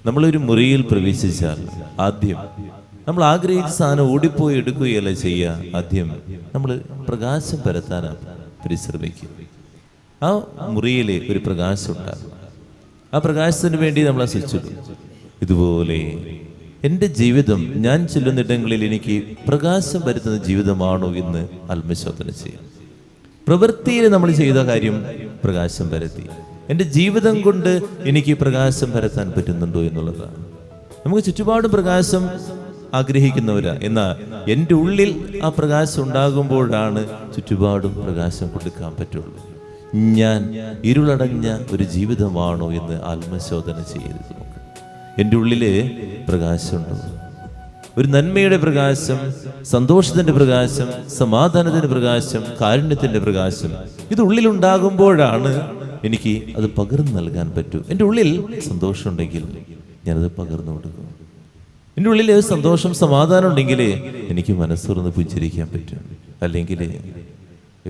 നമ്മളൊരു മുറിയിൽ പ്രവേശിച്ചാൽ ആദ്യം നമ്മൾ ആഗ്രഹിച്ച സാധനം ഓടിപ്പോയി എടുക്കുകയല്ല ചെയ്യുക. ആദ്യം നമ്മൾ പ്രകാശം പരത്താനാണ് പരിശ്രമിക്കുക. ആ മുറിയിലെ ഒരു പ്രകാശം ഉണ്ടാകും. ആ പ്രകാശത്തിന് വേണ്ടി നമ്മൾ സ്വിച്ചിടും. ഇതുപോലെ എൻ്റെ ജീവിതം ഞാൻ ചെല്ലുന്നിടങ്ങളിൽ എനിക്ക് പ്രകാശം വരുത്തുന്ന ജീവിതമാണോ എന്ന് ആത്മശോധന ചെയ്യാം. പ്രവൃത്തിയിൽ നമ്മൾ ചെയ്ത കാര്യം പ്രകാശം പരത്തി, എൻ്റെ ജീവിതം കൊണ്ട് എനിക്ക് പ്രകാശം പരത്താൻ പറ്റുന്നുണ്ടോ എന്നുള്ളതാണ്. നമുക്ക് ചുറ്റുപാടും പ്രകാശം ആഗ്രഹിക്കുന്നവരാ, എന്നാൽ എൻ്റെ ഉള്ളിൽ ആ പ്രകാശം ഉണ്ടാകുമ്പോഴാണ് ചുറ്റുപാടും പ്രകാശം കൊടുക്കാൻ പറ്റുള്ളൂ. ഞാൻ ഇരുളടഞ്ഞ ഒരു ജീവിതമാണോ എന്ന് ആത്മശോധന ചെയ്യരുത്. എൻ്റെ ഉള്ളില് പ്രകാശമുണ്ടോ? ഒരു നന്മയുടെ പ്രകാശം, സന്തോഷത്തിന്റെ പ്രകാശം, സമാധാനത്തിന്റെ പ്രകാശം, കാരുണ്യത്തിന്റെ പ്രകാശം, ഇത് ഉള്ളിലുണ്ടാകുമ്പോഴാണ് എനിക്ക് അത് പകർന്നു നൽകാൻ പറ്റൂ. എൻ്റെ ഉള്ളിൽ സന്തോഷം ഉണ്ടെങ്കിൽ ഞാനത് പകർന്നു കൊടുക്കും. എൻ്റെ ഉള്ളിൽ സന്തോഷം, സമാധാനം ഉണ്ടെങ്കിൽ എനിക്ക് മനസ്സുറന്ന് പുഞ്ചിരിക്കാൻ പറ്റും. അല്ലെങ്കിൽ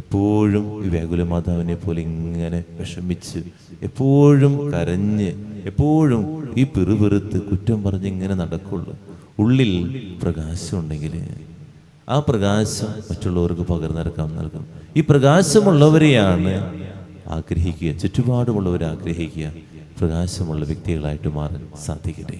എപ്പോഴും ഈ വ്യാകുല മാതാവിനെ പോലെ ഇങ്ങനെ വിഷമിച്ച്, എപ്പോഴും കരഞ്ഞ്, എപ്പോഴും ഈ പിറുപിറുത്ത് കുറ്റം പറഞ്ഞ് ഇങ്ങനെ നടക്കുള്ളൂ. ഉള്ളിൽ പ്രകാശം ഉണ്ടെങ്കിൽ ആ പ്രകാശം മറ്റുള്ളവർക്ക് പകർന്നിറക്കാൻ നൽകും. ഈ പ്രകാശമുള്ളവരെയാണ് ആഗ്രഹിക്കുക, ചുറ്റുപാടുമുള്ളവരെ ആഗ്രഹിക്കുക. പ്രകാശമുള്ള വ്യക്തികളായിട്ട് മാറാൻ സാധിക്കട്ടെ.